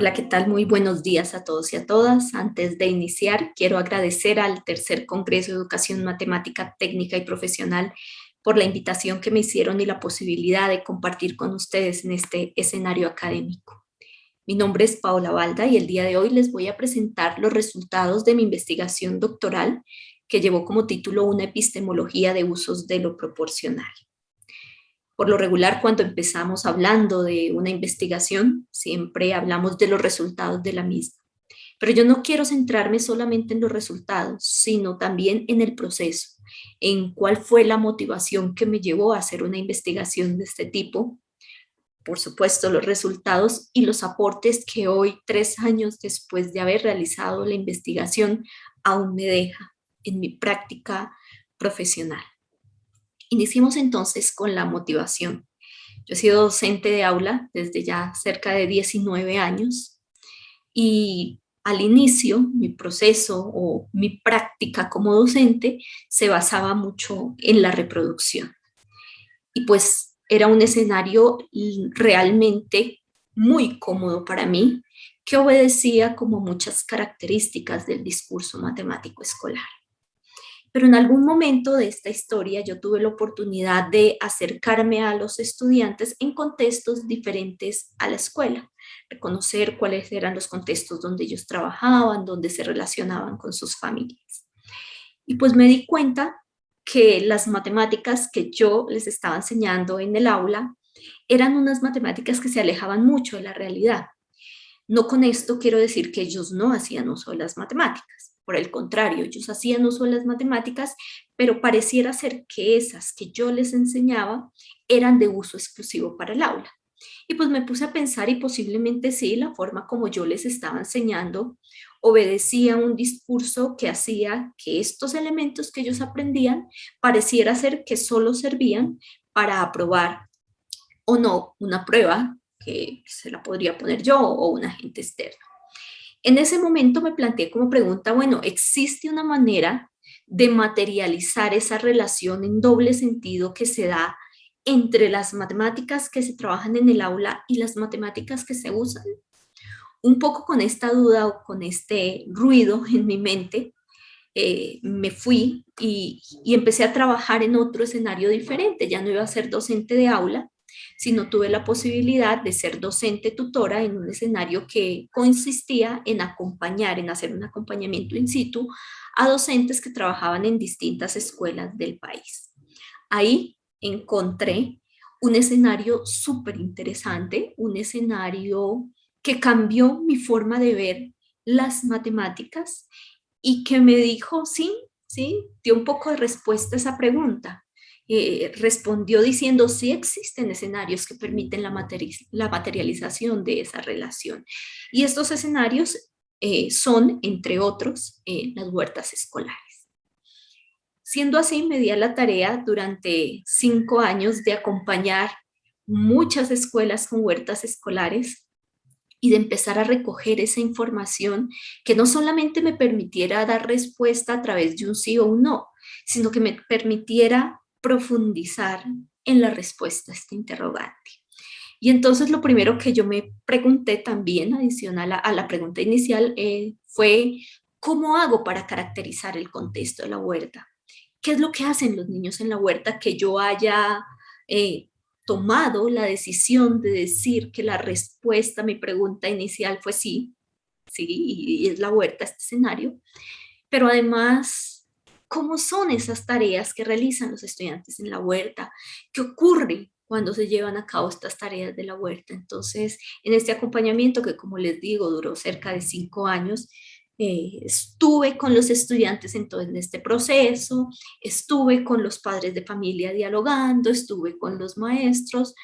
Hola, ¿qué tal? Muy buenos días a todos y a todas. Antes de iniciar, quiero agradecer al Tercer Congreso de Educación Matemática Técnica y Profesional por la invitación que me hicieron y la posibilidad de compartir con ustedes en este escenario académico. Mi nombre es Paola Balda y el día de hoy les voy a presentar los resultados de mi investigación doctoral que llevó como título Una epistemología de usos de lo proporcional. Por lo regular, cuando empezamos hablando de una investigación, siempre hablamos de los resultados de la misma. Pero yo no quiero centrarme solamente en los resultados, sino también en el proceso, en cuál fue la motivación que me llevó a hacer una investigación de este tipo, por supuesto los resultados y los aportes que hoy, 3 años después de haber realizado la investigación, aún me deja en mi práctica profesional. Iniciemos entonces con la motivación. Yo he sido docente de aula desde ya cerca de 19 años y al inicio mi proceso o mi práctica como docente se basaba mucho en la reproducción. Y pues era un escenario realmente muy cómodo para mí que obedecía como muchas características del discurso matemático escolar. Pero en algún momento de esta historia yo tuve la oportunidad de acercarme a los estudiantes en contextos diferentes a la escuela, reconocer cuáles eran los contextos donde ellos trabajaban, donde se relacionaban con sus familias. Y pues me di cuenta que las matemáticas que yo les estaba enseñando en el aula eran unas matemáticas que se alejaban mucho de la realidad. No con esto quiero decir que ellos no hacían uso de las matemáticas. Por el contrario, ellos hacían uso de las matemáticas, pero pareciera ser que esas que yo les enseñaba eran de uso exclusivo para el aula. Y pues me puse a pensar y posiblemente sí, la forma como yo les estaba enseñando obedecía un discurso que hacía que estos elementos que ellos aprendían pareciera ser que solo servían para aprobar o no una prueba que se la podría poner yo o un agente externo. En ese momento me planteé como pregunta, bueno, ¿existe una manera de materializar esa relación en doble sentido que se da entre las matemáticas que se trabajan en el aula y las matemáticas que se usan? Un poco con esta duda o con este ruido en mi mente, me fui y empecé a trabajar en otro escenario diferente. Ya no iba a ser docente de aula, sino tuve la posibilidad de ser docente tutora en un escenario que consistía en acompañar, en hacer un acompañamiento in situ a docentes que trabajaban en distintas escuelas del país. Ahí encontré un escenario súper interesante, un escenario que cambió mi forma de ver las matemáticas y que me dijo, sí, sí, dio un poco de respuesta a esa pregunta. Respondió diciendo, sí existen escenarios que permiten la materialización de esa relación. Y estos escenarios son, entre otros, las huertas escolares. Siendo así, me di a la tarea durante 5 años de acompañar muchas escuelas con huertas escolares y de empezar a recoger esa información que no solamente me permitiera dar respuesta a través de un sí o un no, sino que me permitiera profundizar en la respuesta a este interrogante. Y entonces lo primero que yo me pregunté también, adicional a la pregunta inicial, fue, ¿cómo hago para caracterizar el contexto de la huerta? ¿Qué es lo que hacen los niños en la huerta que yo haya eh, tomado la decisión de decir que la respuesta a mi pregunta inicial fue sí, sí, y es la huerta, este escenario? Pero además, ¿cómo son esas tareas que realizan los estudiantes en la huerta? ¿Qué ocurre cuando se llevan a cabo estas tareas de la huerta? Entonces, en este acompañamiento que, como les digo, duró cerca de 5 años, estuve con los estudiantes en todo este proceso, estuve con los padres de familia dialogando, estuve con los maestros.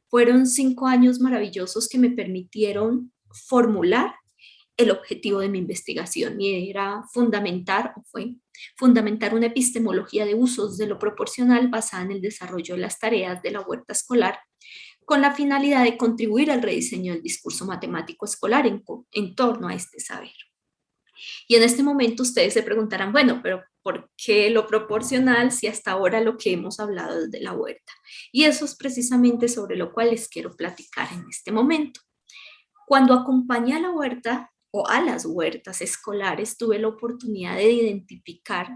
Fueron 5 años maravillosos que me permitieron formular el objetivo de mi investigación y era fundamentar, o fue fundamentar una epistemología de usos de lo proporcional basada en el desarrollo de las tareas de la huerta escolar con la finalidad de contribuir al rediseño del discurso matemático escolar en torno a este saber. Y en este momento ustedes se preguntarán, bueno, pero ¿por qué lo proporcional si hasta ahora lo que hemos hablado es de la huerta? Y eso es precisamente sobre lo cual les quiero platicar en este momento. Cuando acompañé a la huerta o a las huertas escolares, tuve la oportunidad de identificar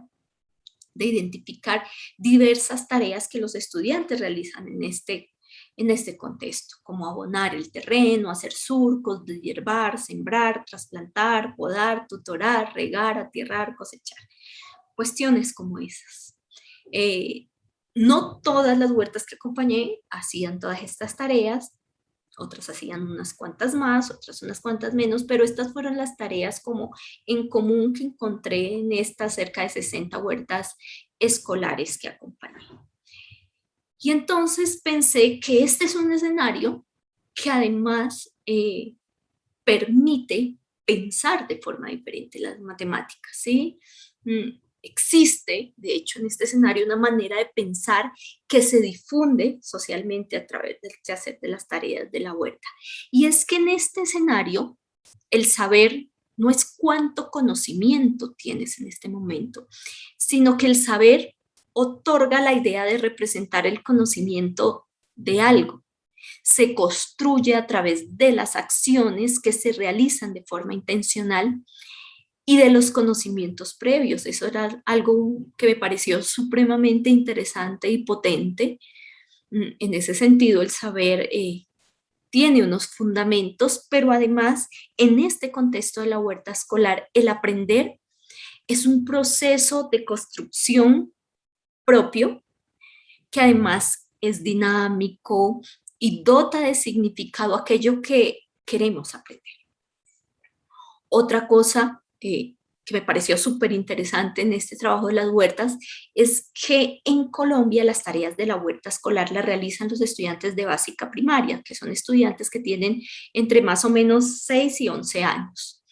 diversas tareas que los estudiantes realizan en este contexto, como abonar el terreno, hacer surcos, deshiervar, sembrar, trasplantar, podar, tutorar, regar, atierrar, cosechar. Cuestiones como esas. No todas las huertas que acompañé hacían todas estas tareas, otras hacían unas cuantas más, otras unas cuantas menos, pero estas fueron las tareas como en común que encontré en estas cerca de 60 huertas escolares que acompañé. Y entonces pensé que este es un escenario que además permite pensar de forma diferente las matemáticas, ¿sí? Existe, de hecho, en este escenario una manera de pensar que se difunde socialmente a través del quehacer de las tareas de la huerta. Y es que en este escenario, el saber no es cuánto conocimiento tienes en este momento, sino que el saber otorga la idea de representar el conocimiento de algo. Se construye a través de las acciones que se realizan de forma intencional y de los conocimientos previos. Eso era algo que me pareció supremamente interesante y potente. En ese sentido, el saber tiene unos fundamentos, pero además, en este contexto de la huerta escolar, el aprender es un proceso de construcción propio que además es dinámico y dota de significado aquello que queremos aprender. Otra cosa que me pareció súper interesante en este trabajo de las huertas es que en Colombia las tareas de la huerta escolar las realizan los estudiantes de básica primaria, que son estudiantes que tienen entre más o menos 6 y 11 años.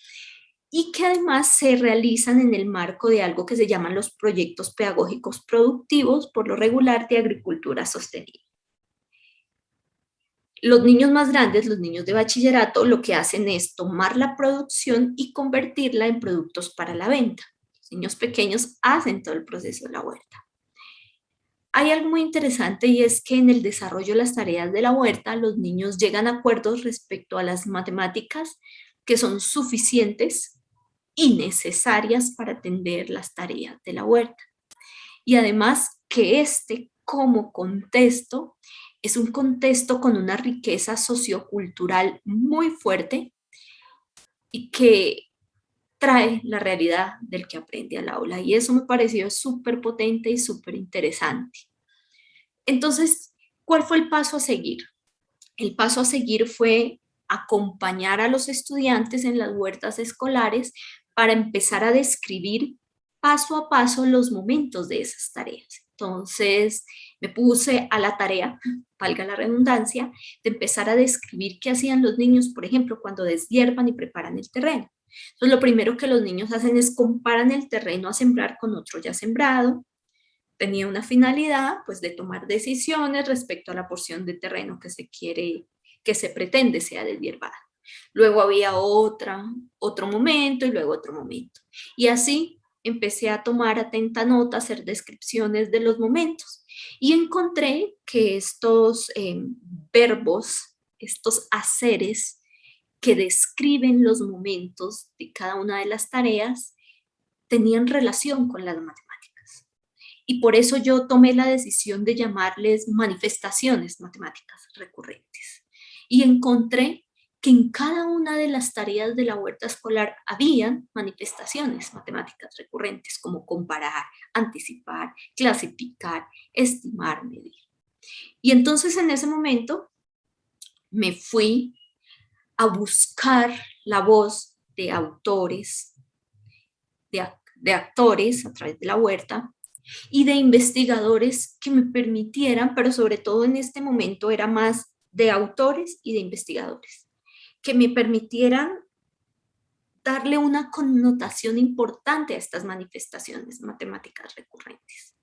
Y que además se realizan en el marco de algo que se llaman los proyectos pedagógicos productivos, por lo regular de agricultura sostenible. Los niños más grandes, los niños de bachillerato, lo que hacen es tomar la producción y convertirla en productos para la venta. Los niños pequeños hacen todo el proceso de la huerta. Hay algo muy interesante y es que en el desarrollo de las tareas de la huerta, los niños llegan a acuerdos respecto a las matemáticas que son suficientes y necesarias para atender las tareas de la huerta. Y además que como contexto es un contexto con una riqueza sociocultural muy fuerte y que trae la realidad del que aprende al aula. Y eso me pareció súper potente y súper interesante. Entonces, ¿cuál fue el paso a seguir? El paso a seguir fue acompañar a los estudiantes en las huertas escolares para empezar a describir paso a paso los momentos de esas tareas. Entonces me puse a la tarea, valga la redundancia, de empezar a describir qué hacían los niños, por ejemplo, cuando deshiervan y preparan el terreno. Entonces lo primero que los niños hacen es comparan el terreno a sembrar con otro ya sembrado. Tenía una finalidad, pues, de tomar decisiones respecto a la porción de terreno que se pretende sea deshiervada. Luego había otro momento y luego otro momento. Y así empecé a tomar atenta nota, hacer descripciones de los momentos. Y encontré que estos verbos, estos haceres que describen los momentos de cada una de las tareas, tenían relación con las matemáticas. Y por eso yo tomé la decisión de llamarles manifestaciones matemáticas recurrentes. Y encontré que en cada una de las tareas de la huerta escolar habían manifestaciones matemáticas recurrentes, como comparar, anticipar, clasificar, estimar, medir. Y entonces en ese momento me fui a buscar la voz de autores, de actores a través de la huerta, y de investigadores que me permitieran, pero sobre todo en este momento era más de autores y de investigadores, que me permitieran darle una connotación importante a estas manifestaciones matemáticas recurrentes.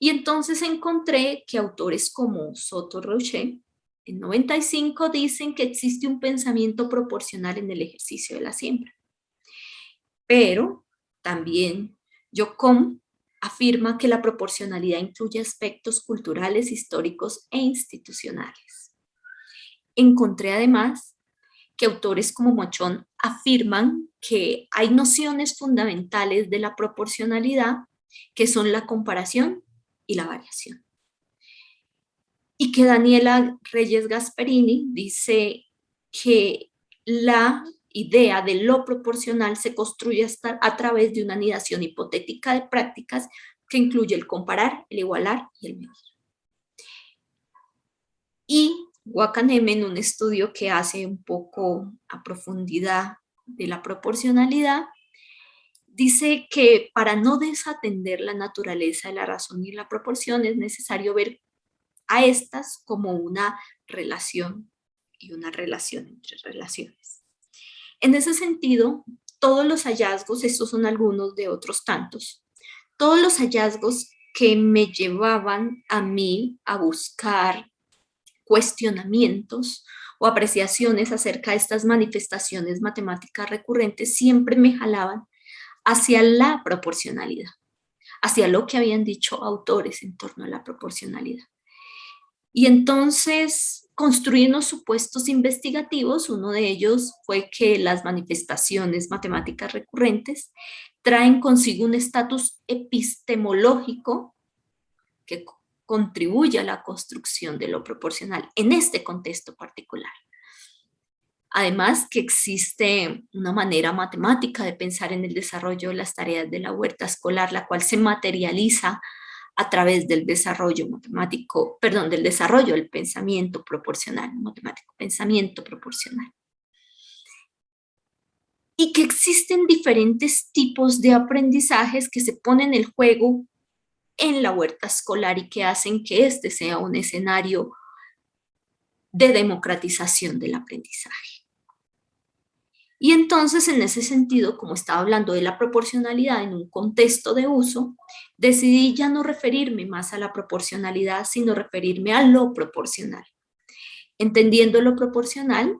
Y entonces encontré que autores como Soto Roche, en 95, dicen que existe un pensamiento proporcional en el ejercicio de la siembra. Pero también Jocom afirma que la proporcionalidad incluye aspectos culturales, históricos e institucionales. Encontré además que autores como Mochón afirman que hay nociones fundamentales de la proporcionalidad que son la comparación y la variación. Y que Daniela Reyes Gasperini dice que la idea de lo proporcional se construye a través de una anidación hipotética de prácticas que incluye el comparar, el igualar y el medir. Y Wakanemen, en un estudio que hace un poco a profundidad de la proporcionalidad, dice que para no desatender la naturaleza de la razón y la proporción es necesario ver a estas como una relación y una relación entre relaciones. En ese sentido, todos los hallazgos, estos son algunos de otros tantos, todos los hallazgos que me llevaban a mí a buscar cuestionamientos o apreciaciones acerca de estas manifestaciones matemáticas recurrentes siempre me jalaban hacia la proporcionalidad, hacia lo que habían dicho autores en torno a la proporcionalidad. Y entonces construí unos supuestos investigativos. Uno de ellos fue que las manifestaciones matemáticas recurrentes traen consigo un estatus epistemológico que contribuye a la construcción de lo proporcional en este contexto particular. Además, que existe una manera matemática de pensar en el desarrollo de las tareas de la huerta escolar, la cual se materializa a través del desarrollo matemático, perdón, del desarrollo del pensamiento proporcional, matemático, pensamiento proporcional. Y que existen diferentes tipos de aprendizajes que se ponen en juego en la huerta escolar y que hacen que este sea un escenario de democratización del aprendizaje. Y entonces, en ese sentido, como estaba hablando de la proporcionalidad en un contexto de uso, decidí ya no referirme más a la proporcionalidad, sino referirme a lo proporcional. Entendiendo lo proporcional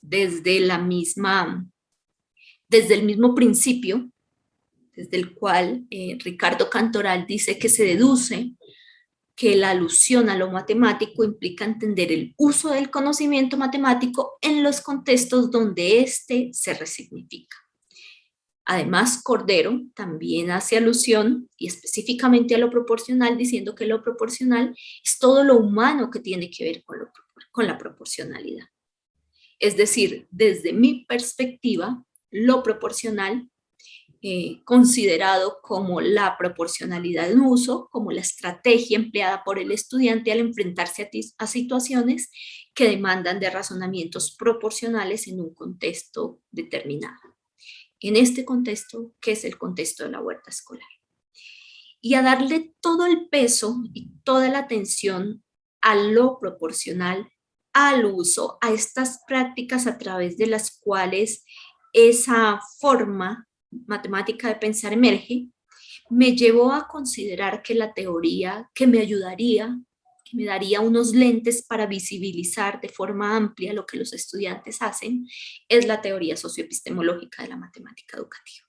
desde el mismo principio, desde el cual Ricardo Cantoral dice que se deduce que la alusión a lo matemático implica entender el uso del conocimiento matemático en los contextos donde éste se resignifica. Además, Cordero también hace alusión, y específicamente a lo proporcional, diciendo que lo proporcional es todo lo humano que tiene que ver con la proporcionalidad. Es decir, desde mi perspectiva, lo proporcional considerado como la proporcionalidad en uso, como la estrategia empleada por el estudiante al enfrentarse a situaciones que demandan de razonamientos proporcionales en un contexto determinado. En este contexto, que es el contexto de la huerta escolar. Y a darle todo el peso y toda la atención a lo proporcional, al uso, a estas prácticas a través de las cuales esa forma matemática de pensar emerge, me llevó a considerar que la teoría que me ayudaría, que me daría unos lentes para visibilizar de forma amplia lo que los estudiantes hacen, es la teoría socioepistemológica de la matemática educativa.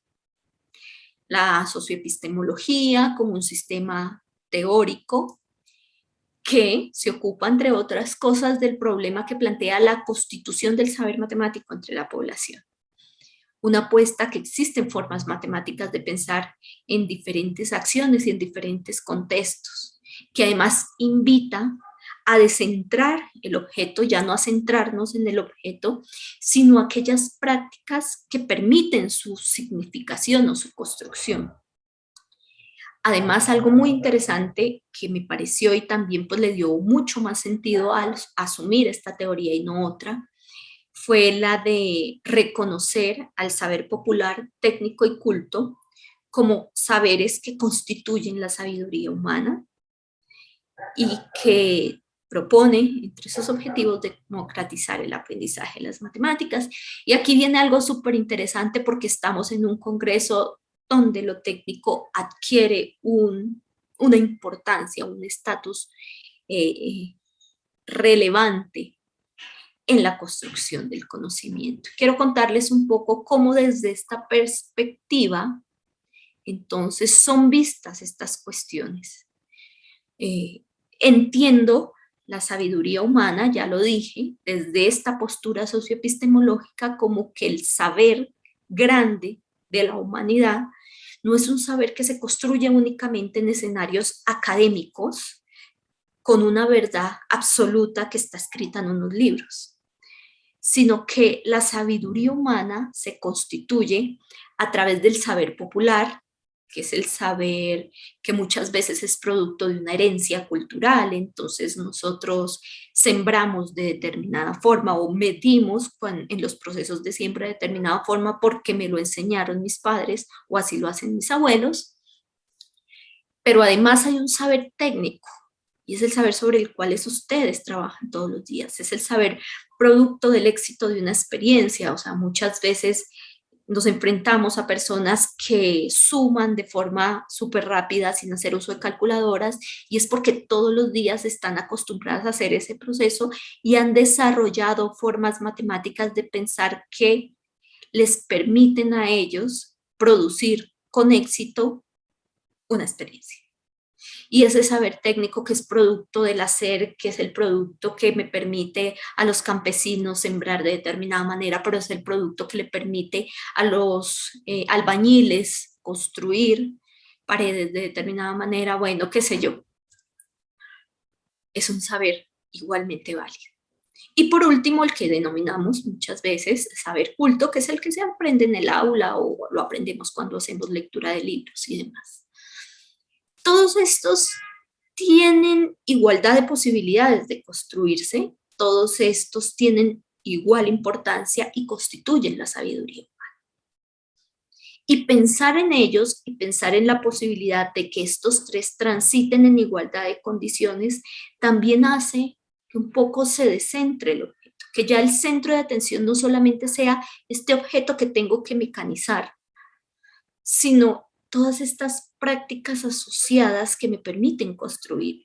La socioepistemología como un sistema teórico que se ocupa, entre otras cosas, del problema que plantea la constitución del saber matemático entre la población. Una apuesta que existen formas matemáticas de pensar en diferentes acciones y en diferentes contextos, que además invita a descentrar el objeto, ya no a centrarnos en el objeto, sino aquellas prácticas que permiten su significación o su construcción. Además, algo muy interesante que me pareció y también pues le dio mucho más sentido al asumir esta teoría y no otra, fue la de reconocer al saber popular, técnico y culto como saberes que constituyen la sabiduría humana y que propone entre esos objetivos democratizar el aprendizaje de las matemáticas. Y aquí viene algo súper interesante porque estamos en un congreso donde lo técnico adquiere una importancia, un estatus relevante en la construcción del conocimiento. Quiero contarles un poco cómo desde esta perspectiva entonces son vistas estas cuestiones. Entiendo la sabiduría humana, ya lo dije, desde esta postura socioepistemológica, como que el saber grande de la humanidad no es un saber que se construye únicamente en escenarios académicos con una verdad absoluta que está escrita en unos libros, sino que la sabiduría humana se constituye a través del saber popular, que es el saber que muchas veces es producto de una herencia cultural. Entonces nosotros sembramos de determinada forma o medimos en los procesos de siembra de determinada forma porque me lo enseñaron mis padres o así lo hacen mis abuelos. Pero además hay un saber técnico, y es el saber sobre el cual ustedes trabajan todos los días, es el saber producto del éxito de una experiencia. O sea, muchas veces nos enfrentamos a personas que suman de forma súper rápida sin hacer uso de calculadoras, y es porque todos los días están acostumbradas a hacer ese proceso y han desarrollado formas matemáticas de pensar que les permiten a ellos producir con éxito una experiencia. Y ese saber técnico que es producto del hacer, que es el producto que me permite a los campesinos sembrar de determinada manera, pero es el producto que le permite a los albañiles construir paredes de determinada manera, bueno, qué sé yo, es un saber igualmente válido. Y por último, el que denominamos muchas veces saber culto, que es el que se aprende en el aula o lo aprendemos cuando hacemos lectura de libros y demás. Todos estos tienen igualdad de posibilidades de construirse, todos estos tienen igual importancia y constituyen la sabiduría humana. Y pensar en ellos y pensar en la posibilidad de que estos tres transiten en igualdad de condiciones también hace que un poco se descentre el objeto, que ya el centro de atención no solamente sea este objeto que tengo que mecanizar, sino todas estas prácticas asociadas que me permiten construirlo.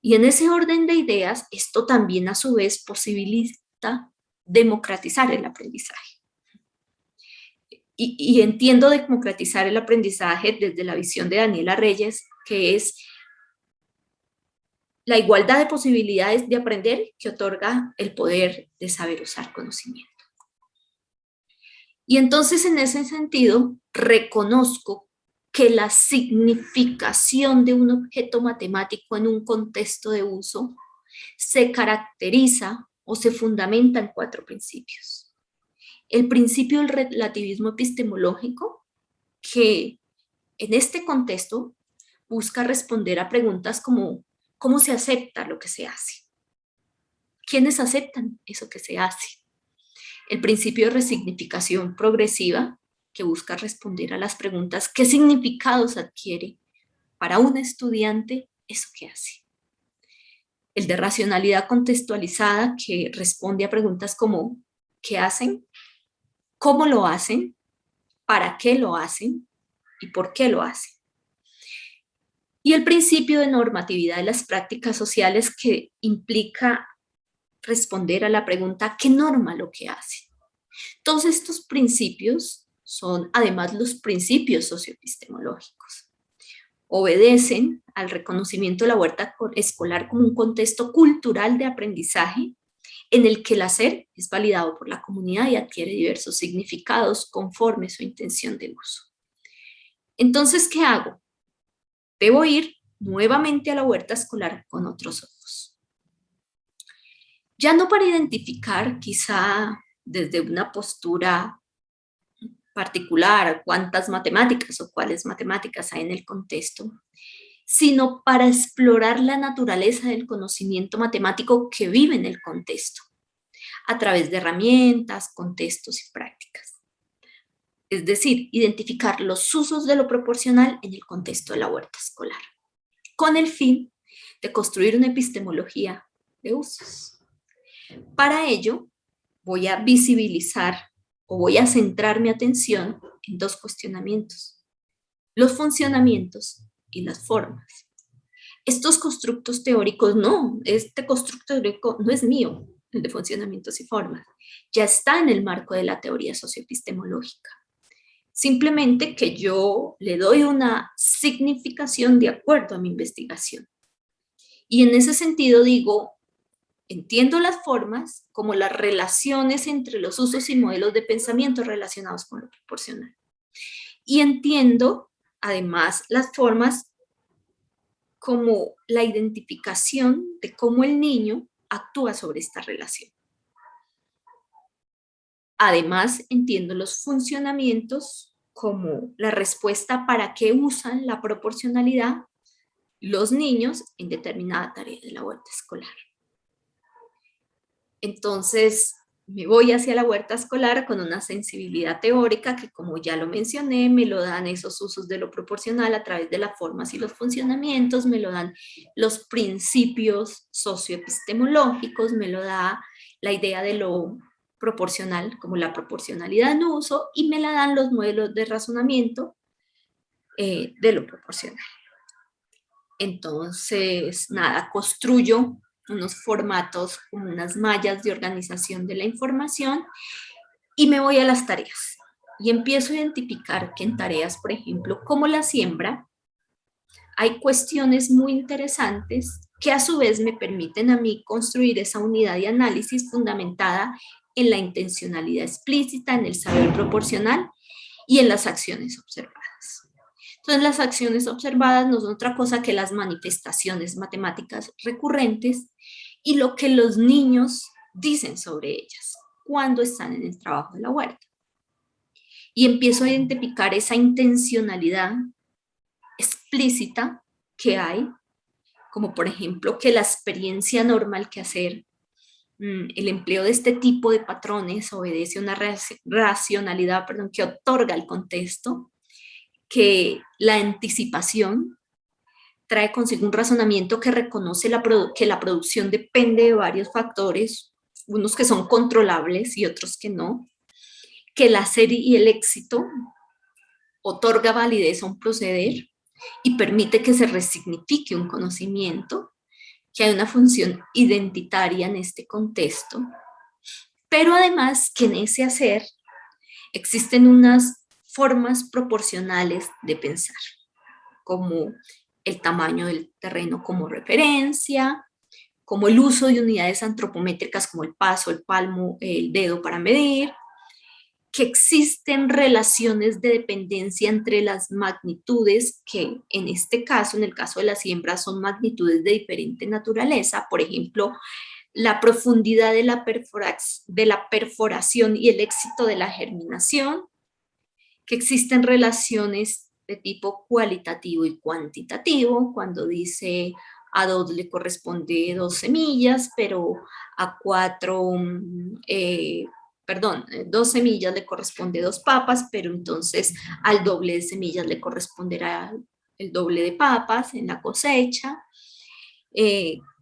Y en ese orden de ideas, esto también a su vez posibilita democratizar el aprendizaje. Y entiendo democratizar el aprendizaje desde la visión de Daniela Reyes, que es la igualdad de posibilidades de aprender que otorga el poder de saber usar conocimiento. Y entonces, en ese sentido, reconozco que la significación de un objeto matemático en un contexto de uso se caracteriza o se fundamenta en 4 principios. El principio del relativismo epistemológico, que en este contexto busca responder a preguntas como ¿cómo se acepta lo que se hace? ¿Quiénes aceptan eso que se hace? El principio de resignificación progresiva, que busca responder a las preguntas ¿qué significados adquiere para un estudiante eso que hace? El de racionalidad contextualizada, que responde a preguntas como ¿qué hacen? ¿Cómo lo hacen? ¿Para qué lo hacen? ¿Y por qué lo hacen? Y el principio de normatividad de las prácticas sociales, que implica responder a la pregunta ¿qué norma lo que hace? Todos estos principios son además los principios socioepistemológicos. Obedecen al reconocimiento de la huerta escolar como un contexto cultural de aprendizaje en el que el hacer es validado por la comunidad y adquiere diversos significados conforme su intención de uso. Entonces, ¿qué hago? Debo ir nuevamente a la huerta escolar con otros ojos. Ya no para identificar, quizá desde una postura particular, cuántas matemáticas o cuáles matemáticas hay en el contexto, sino para explorar la naturaleza del conocimiento matemático que vive en el contexto, a través de herramientas, contextos y prácticas. Es decir, identificar los usos de lo proporcional en el contexto de la huerta escolar, con el fin de construir una epistemología de usos. Para ello, voy a visibilizar o voy a centrar mi atención en 2 cuestionamientos: los funcionamientos y las formas. Estos constructos teóricos este constructo teórico no es mío, el de funcionamientos y formas, ya está en el marco de la teoría socioepistemológica. Simplemente que yo le doy una significación de acuerdo a mi investigación. Y en ese sentido digo, entiendo las formas como las relaciones entre los usos y modelos de pensamiento relacionados con lo proporcional. Y entiendo, además, las formas como la identificación de cómo el niño actúa sobre esta relación. Además, entiendo los funcionamientos como la respuesta para qué usan la proporcionalidad los niños en determinada tarea de la huerta escolar. Entonces, me voy hacia la huerta escolar con una sensibilidad teórica que, como ya lo mencioné, me lo dan esos usos de lo proporcional a través de las formas y los funcionamientos, me lo dan los principios socioepistemológicos, me lo da la idea de lo proporcional, como la proporcionalidad en uso, y me la dan los modelos de razonamiento de lo proporcional. Entonces, nada, construyo unos formatos como unas mallas de organización de la información y me voy a las tareas. Y empiezo a identificar que en tareas, por ejemplo, como la siembra, hay cuestiones muy interesantes que a su vez me permiten a mí construir esa unidad de análisis fundamentada en la intencionalidad explícita, en el saber proporcional y en las acciones observadas. Entonces, las acciones observadas no son otra cosa que las manifestaciones matemáticas recurrentes y lo que los niños dicen sobre ellas cuando están en el trabajo de la huerta. Y empiezo a identificar esa intencionalidad explícita que hay, como por ejemplo que la experiencia normal que hacer, el empleo de este tipo de patrones obedece a una racionalidad, que otorga el contexto, que la anticipación trae consigo un razonamiento que reconoce que la producción depende de varios factores, unos que son controlables y otros que no, que el hacer y el éxito otorga validez a un proceder y permite que se resignifique un conocimiento, que hay una función identitaria en este contexto, pero además que en ese hacer existen unas formas proporcionales de pensar, como el tamaño del terreno como referencia, como el uso de unidades antropométricas como el paso, el palmo, el dedo para medir, que existen relaciones de dependencia entre las magnitudes, que en este caso, en el caso de la siembra, son magnitudes de diferente naturaleza, por ejemplo, la profundidad de la perforación y el éxito de la germinación, que existen relaciones de tipo cualitativo y cuantitativo, cuando dice a 2 le corresponde 2 semillas, pero a 4, 2 semillas le corresponde 2 papas, pero entonces al doble de semillas le corresponderá el doble de papas en la cosecha.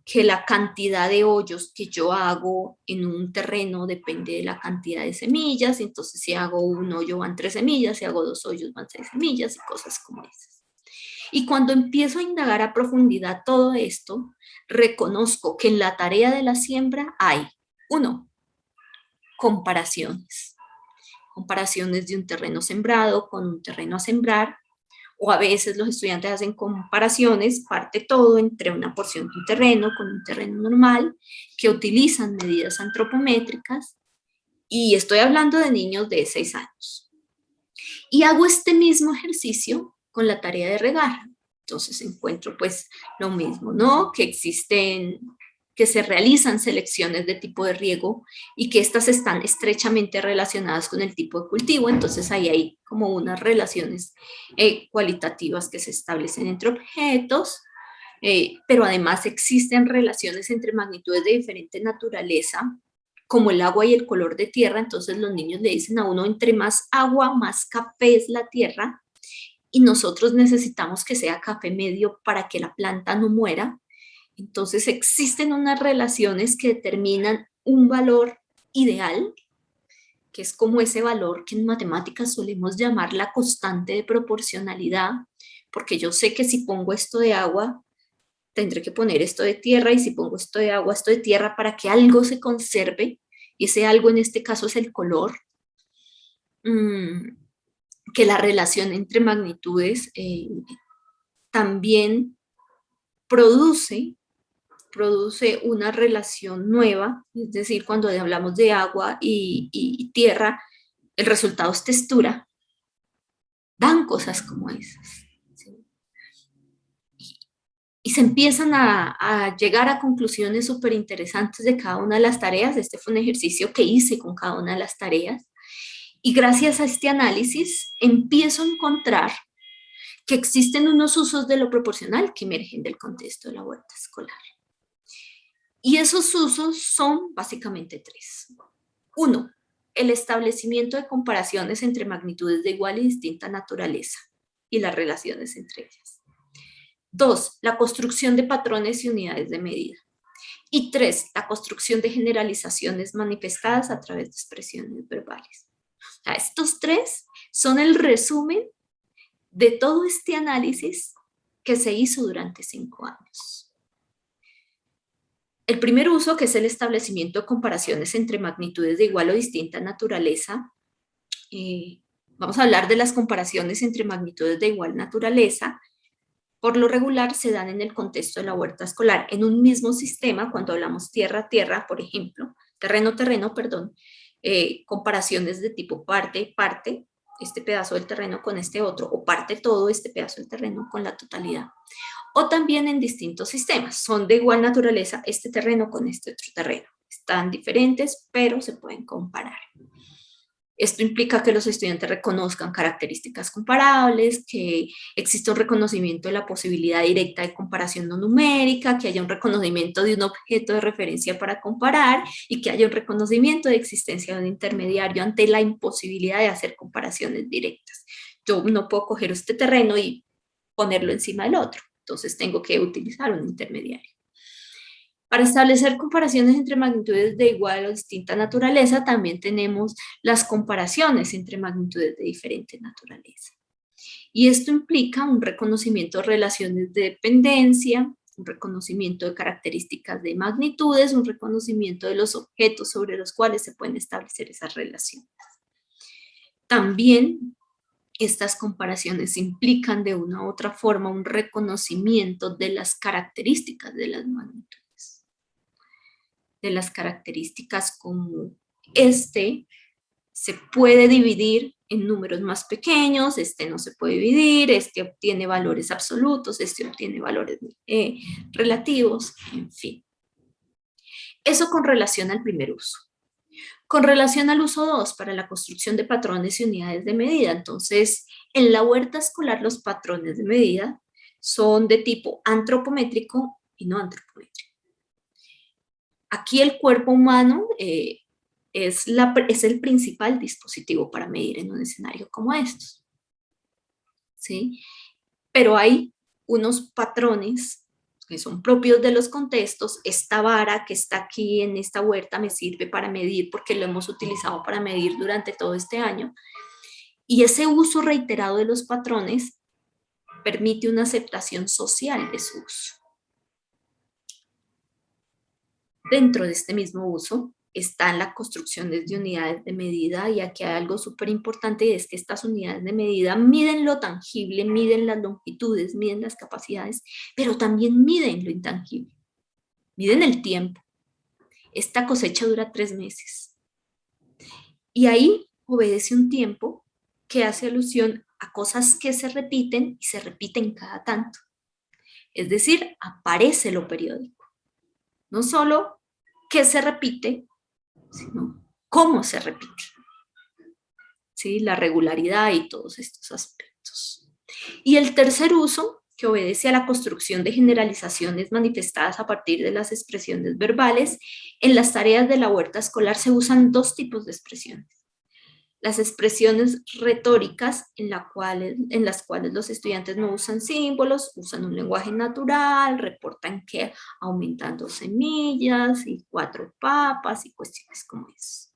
Que la cantidad de hoyos que yo hago en un terreno depende de la cantidad de semillas, entonces si hago un hoyo van 3 semillas, si hago 2 hoyos van 6 semillas y cosas como esas. Y cuando empiezo a indagar a profundidad todo esto, reconozco que en la tarea de la siembra hay, 1, comparaciones. Comparaciones de un terreno sembrado con un terreno a sembrar, o a veces los estudiantes hacen comparaciones, parte todo entre una porción de un terreno con un terreno normal, que utilizan medidas antropométricas, y estoy hablando de niños de 6 años. Y hago este mismo ejercicio con la tarea de regar. Entonces encuentro pues lo mismo, ¿no? Que se realizan selecciones de tipo de riego y que estas están estrechamente relacionadas con el tipo de cultivo, entonces ahí hay como unas relaciones cualitativas que se establecen entre objetos, pero además existen relaciones entre magnitudes de diferente naturaleza, como el agua y el color de tierra, entonces los niños le dicen a uno, entre más agua, más café es la tierra, y nosotros necesitamos que sea café medio para que la planta no muera. Entonces existen unas relaciones que determinan un valor ideal, que es como ese valor que en matemáticas solemos llamar la constante de proporcionalidad, porque yo sé que si pongo esto de agua, tendré que poner esto de tierra, y si pongo esto de agua, esto de tierra, para que algo se conserve, y ese algo en este caso es el color. Que la relación entre magnitudes también produce produce una relación nueva, es decir, cuando hablamos de agua y tierra, el resultado es textura, dan cosas como esas. ¿Sí? Y se empiezan a llegar a conclusiones súper interesantes de cada una de las tareas. Este fue un ejercicio que hice con cada una de las tareas. Y gracias a este análisis empiezo a encontrar que existen unos usos de lo proporcional que emergen del contexto de la huerta escolar. Y esos usos son básicamente tres. Uno, el establecimiento de comparaciones entre magnitudes de igual y distinta naturaleza y las relaciones entre ellas. Dos, la construcción de patrones y unidades de medida. Y tres, la construcción de generalizaciones manifestadas a través de expresiones verbales. O sea, estos tres son el resumen de todo este análisis que se hizo durante 5 años. El primer uso, que es el establecimiento de comparaciones entre magnitudes de igual o distinta naturaleza. Vamos a hablar de las comparaciones entre magnitudes de igual naturaleza. Por lo regular se dan en el contexto de la huerta escolar, en un mismo sistema, cuando hablamos tierra-tierra, por ejemplo, terreno-terreno, perdón, comparaciones de tipo parte-parte, este pedazo del terreno con este otro, o parte todo este pedazo del terreno con la totalidad. O también en distintos sistemas, son de igual naturaleza este terreno con este otro terreno. Están diferentes, pero se pueden comparar. Esto implica que los estudiantes reconozcan características comparables, que exista un reconocimiento de la posibilidad directa de comparación no numérica, que haya un reconocimiento de un objeto de referencia para comparar y que haya un reconocimiento de existencia de un intermediario ante la imposibilidad de hacer comparaciones directas. Yo no puedo coger este terreno y ponerlo encima del otro, entonces tengo que utilizar un intermediario. Para establecer comparaciones entre magnitudes de igual o distinta naturaleza, también tenemos las comparaciones entre magnitudes de diferente naturaleza. Y esto implica un reconocimiento de relaciones de dependencia, un reconocimiento de características de magnitudes, un reconocimiento de los objetos sobre los cuales se pueden establecer esas relaciones. También estas comparaciones implican de una u otra forma un reconocimiento de las características de las magnitudes. De las características como este se puede dividir en números más pequeños, este no se puede dividir, este obtiene valores absolutos, este obtiene valores relativos, en fin. Eso con relación al primer uso. Con relación al uso 2, para la construcción de patrones y unidades de medida, entonces, en la huerta escolar los patrones de medida son de tipo antropométrico y no antropométrico. Aquí el cuerpo humano es el principal dispositivo para medir en un escenario como estos. ¿Sí? Pero hay unos patrones que son propios de los contextos. Esta vara que está aquí en esta huerta me sirve para medir porque lo hemos utilizado para medir durante todo este año. Y ese uso reiterado de los patrones permite una aceptación social de su uso. Dentro de este mismo uso están las construcciones de unidades de medida, y aquí hay algo súper importante, y es que estas unidades de medida miden lo tangible, miden las longitudes, miden las capacidades, pero también miden lo intangible, miden el tiempo. Esta cosecha dura 3 meses. Y ahí obedece un tiempo que hace alusión a cosas que se repiten y se repiten cada tanto. Es decir, aparece lo periódico. No solo qué se repite, sino cómo se repite. ¿Sí? La regularidad y todos estos aspectos. Y el tercer uso, que obedece a la construcción de generalizaciones manifestadas a partir de las expresiones verbales, en las tareas de la huerta escolar se usan 2 tipos de expresiones. Las expresiones retóricas, en las cuales los estudiantes no usan símbolos, usan un lenguaje natural, reportan que aumentan 2 semillas y 4 papas y cuestiones como eso.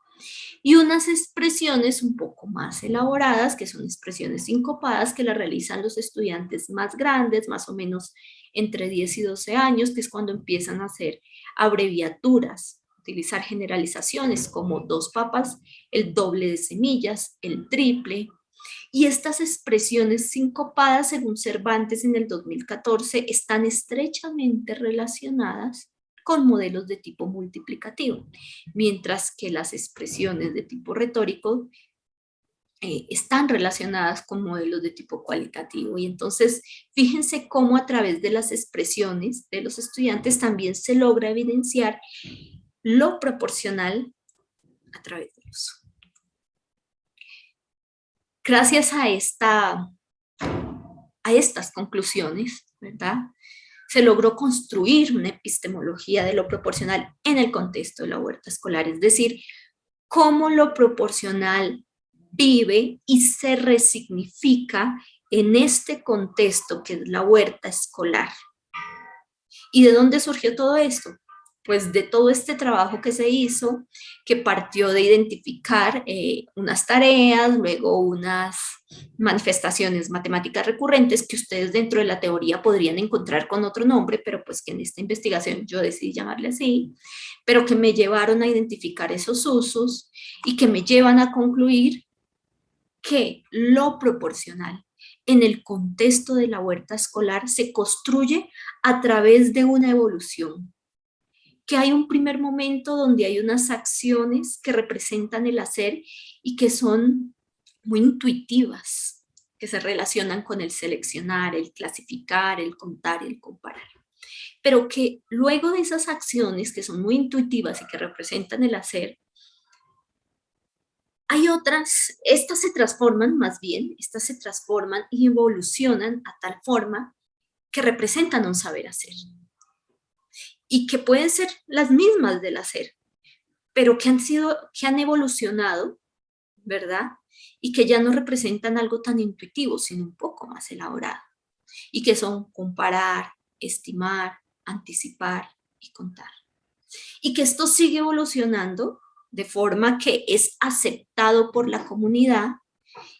Y unas expresiones un poco más elaboradas, que son expresiones sincopadas, que las realizan los estudiantes más grandes, más o menos entre 10 y 12 años, que es cuando empiezan a hacer abreviaturas, utilizar generalizaciones como 2 papas, el doble de semillas, el triple. Y estas expresiones sincopadas, según Cervantes en el 2014, están estrechamente relacionadas con modelos de tipo multiplicativo, mientras que las expresiones de tipo retórico están relacionadas con modelos de tipo cualitativo. Y entonces, fíjense cómo a través de las expresiones de los estudiantes también se logra evidenciar lo proporcional a través del uso. Gracias a estas conclusiones, ¿verdad? Se logró construir una epistemología de lo proporcional en el contexto de la huerta escolar, es decir, cómo lo proporcional vive y se resignifica en este contexto que es la huerta escolar. ¿Y de dónde surgió todo esto? Pues de todo este trabajo que se hizo, que partió de identificar unas tareas, luego unas manifestaciones matemáticas recurrentes que ustedes dentro de la teoría podrían encontrar con otro nombre, pero pues que en esta investigación yo decidí llamarle así, pero que me llevaron a identificar esos usos y que me llevan a concluir que lo proporcional en el contexto de la huerta escolar se construye a través de una evolución, que hay un primer momento donde hay unas acciones que representan el hacer y que son muy intuitivas, que se relacionan con el seleccionar, el clasificar, el contar y el comparar. Pero que luego de esas acciones que son muy intuitivas y que representan el hacer, hay otras, estas se transforman más bien, estas se transforman y evolucionan a tal forma que representan un saber hacer. Y que pueden ser las mismas del hacer, pero que han evolucionado, ¿verdad? Y que ya no representan algo tan intuitivo, sino un poco más elaborado. Y que son comparar, estimar, anticipar y contar. Y que esto sigue evolucionando de forma que es aceptado por la comunidad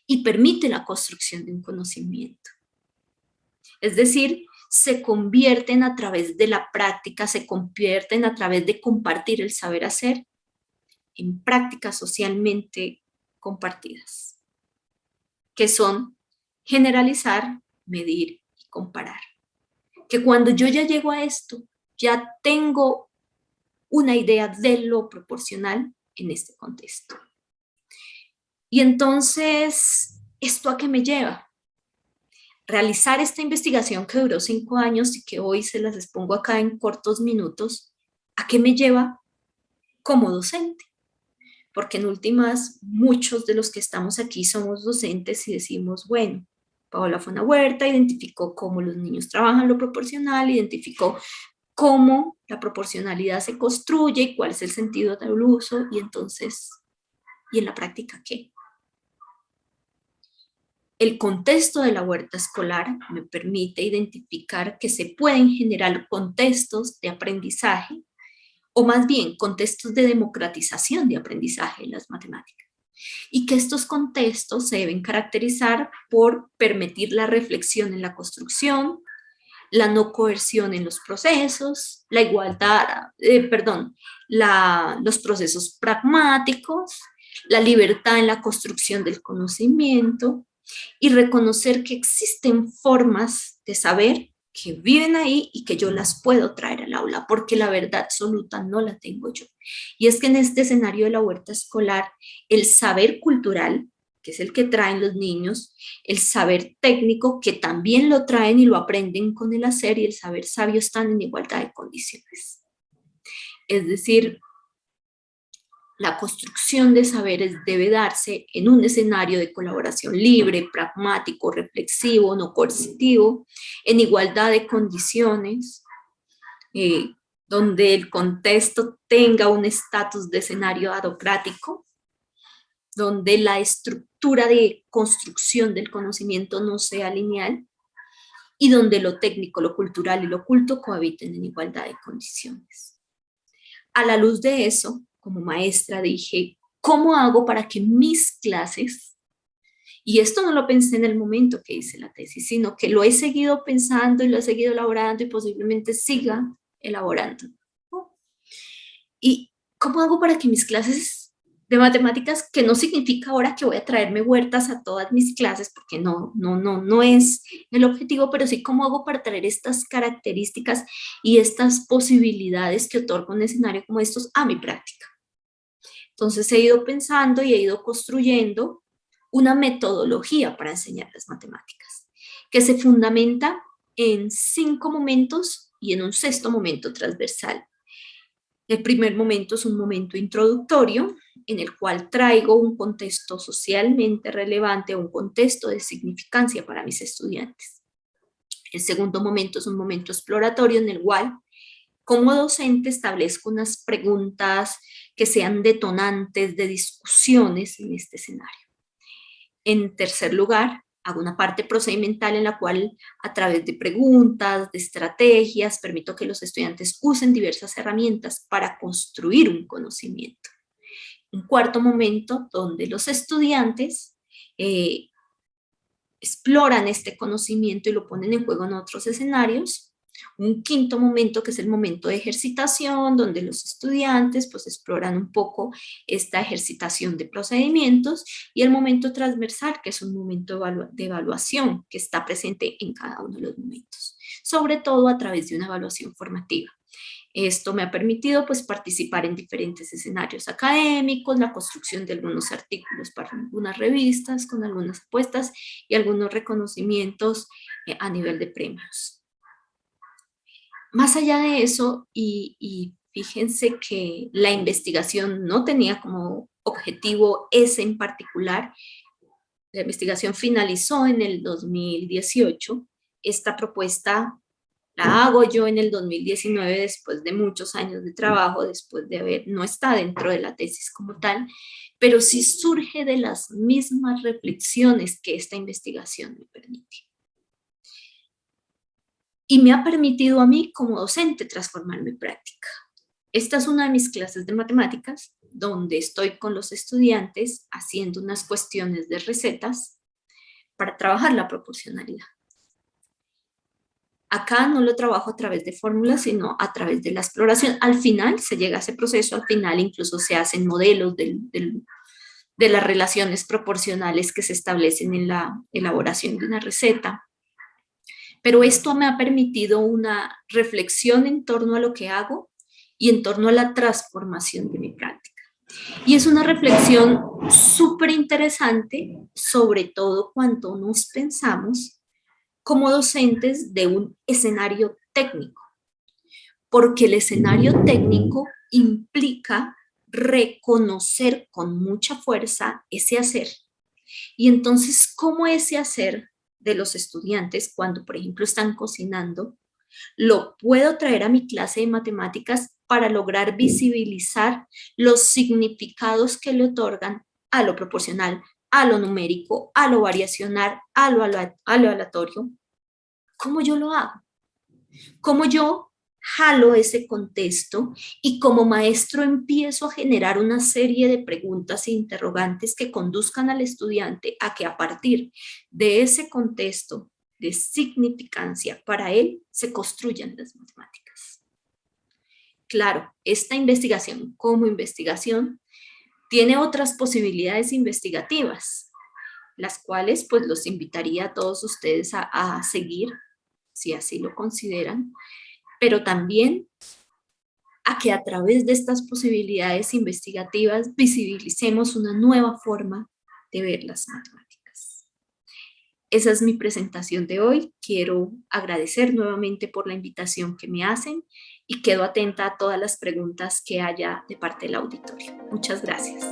y permite la construcción de un conocimiento. Es decir, se convierten a través de la práctica, se convierten a través de compartir el saber hacer en prácticas socialmente compartidas, que son generalizar, medir y comparar. Que cuando yo ya llego a esto, ya tengo una idea de lo proporcional en este contexto. Y entonces, ¿esto a qué me lleva? Realizar esta investigación que duró 5 años y que hoy se las expongo acá en cortos minutos, ¿a qué me lleva como docente? Porque en últimas, muchos de los que estamos aquí somos docentes y decimos, bueno, Paola fue una huerta, identificó cómo los niños trabajan lo proporcional, identificó cómo la proporcionalidad se construye y cuál es el sentido del uso, y entonces, ¿y en la práctica qué? El contexto de la huerta escolar me permite identificar que se pueden generar contextos de aprendizaje, o más bien contextos de democratización de aprendizaje en las matemáticas, y que estos contextos se deben caracterizar por permitir la reflexión en la construcción, la no coerción en los procesos, la igualdad, los procesos pragmáticos, la libertad en la construcción del conocimiento y reconocer que existen formas de saber que viven ahí y que yo las puedo traer al aula, porque la verdad absoluta no la tengo yo. Y es que en este escenario de la huerta escolar, el saber cultural, que es el que traen los niños, el saber técnico, que también lo traen y lo aprenden con el hacer, y el saber sabio están en igualdad de condiciones. Es decir, la construcción de saberes debe darse en un escenario de colaboración libre, pragmático, reflexivo, no coercitivo, en igualdad de condiciones, donde el contexto tenga un estatus de escenario adocrático, donde la estructura de construcción del conocimiento no sea lineal y donde lo técnico, lo cultural y lo culto cohabiten en igualdad de condiciones. A la luz de eso, como maestra dije, ¿cómo hago para que mis clases, y esto no lo pensé en el momento que hice la tesis, sino que lo he seguido pensando y lo he seguido elaborando y posiblemente siga elaborando, ¿no? ¿Y cómo hago para que mis clases de matemáticas, que no significa ahora que voy a traerme huertas a todas mis clases, porque no es el objetivo, pero sí cómo hago para traer estas características y estas posibilidades que otorga un escenario como estos a mi práctica. Entonces he ido pensando y he ido construyendo una metodología para enseñar las matemáticas, que se fundamenta en 5 momentos y en un sexto momento transversal. El primer momento es un momento introductorio, en el cual traigo un contexto socialmente relevante, un contexto de significancia para mis estudiantes. El segundo momento es un momento exploratorio, en el cual, como docente, establezco unas preguntas que sean detonantes de discusiones en este escenario. En tercer lugar, hago una parte procedimental en la cual, a través de preguntas, de estrategias, permito que los estudiantes usen diversas herramientas para construir un conocimiento. Un cuarto momento donde los estudiantes exploran este conocimiento y lo ponen en juego en otros escenarios. Un quinto momento, que es el momento de ejercitación, donde los estudiantes pues exploran un poco esta ejercitación de procedimientos, y el momento transversal, que es un momento de evaluación que está presente en cada uno de los momentos, sobre todo a través de una evaluación formativa. Esto me ha permitido pues participar en diferentes escenarios académicos, la construcción de algunos artículos para algunas revistas, con algunas apuestas y algunos reconocimientos a nivel de premios. Más allá de eso, y fíjense que la investigación no tenía como objetivo ese en particular, la investigación finalizó en el 2018, esta propuesta la hago yo en el 2019 después de muchos años de trabajo, después de haber, no está dentro de la tesis como tal, pero sí surge de las mismas reflexiones que esta investigación me permite. Y me ha permitido a mí como docente transformar mi práctica. Esta es una de mis clases de matemáticas, donde estoy con los estudiantes haciendo unas cuestiones de recetas para trabajar la proporcionalidad. Acá no lo trabajo a través de fórmulas, sino a través de la exploración. Al final se llega a ese proceso, al final incluso se hacen modelos de las relaciones proporcionales que se establecen en la elaboración de una receta. Pero esto me ha permitido una reflexión en torno a lo que hago y en torno a la transformación de mi práctica. Y es una reflexión súper interesante, sobre todo cuando nos pensamos como docentes de un escenario técnico, porque el escenario técnico implica reconocer con mucha fuerza ese hacer. Y entonces, ¿cómo ese hacer de los estudiantes, cuando por ejemplo están cocinando, lo puedo traer a mi clase de matemáticas para lograr visibilizar los significados que le otorgan a lo proporcional, a lo numérico, a lo variacional, a lo aleatorio? ¿Cómo yo lo hago? ¿Cómo yo jalo ese contexto y como maestro empiezo a generar una serie de preguntas e interrogantes que conduzcan al estudiante a que a partir de ese contexto de significancia para él se construyan las matemáticas? Claro, esta investigación como investigación tiene otras posibilidades investigativas, las cuales pues los invitaría a todos ustedes a seguir, si así lo consideran, pero también a que a través de estas posibilidades investigativas visibilicemos una nueva forma de ver las matemáticas. Esa es mi presentación de hoy. Quiero agradecer nuevamente por la invitación que me hacen y quedo atenta a todas las preguntas que haya de parte del auditorio. Muchas gracias.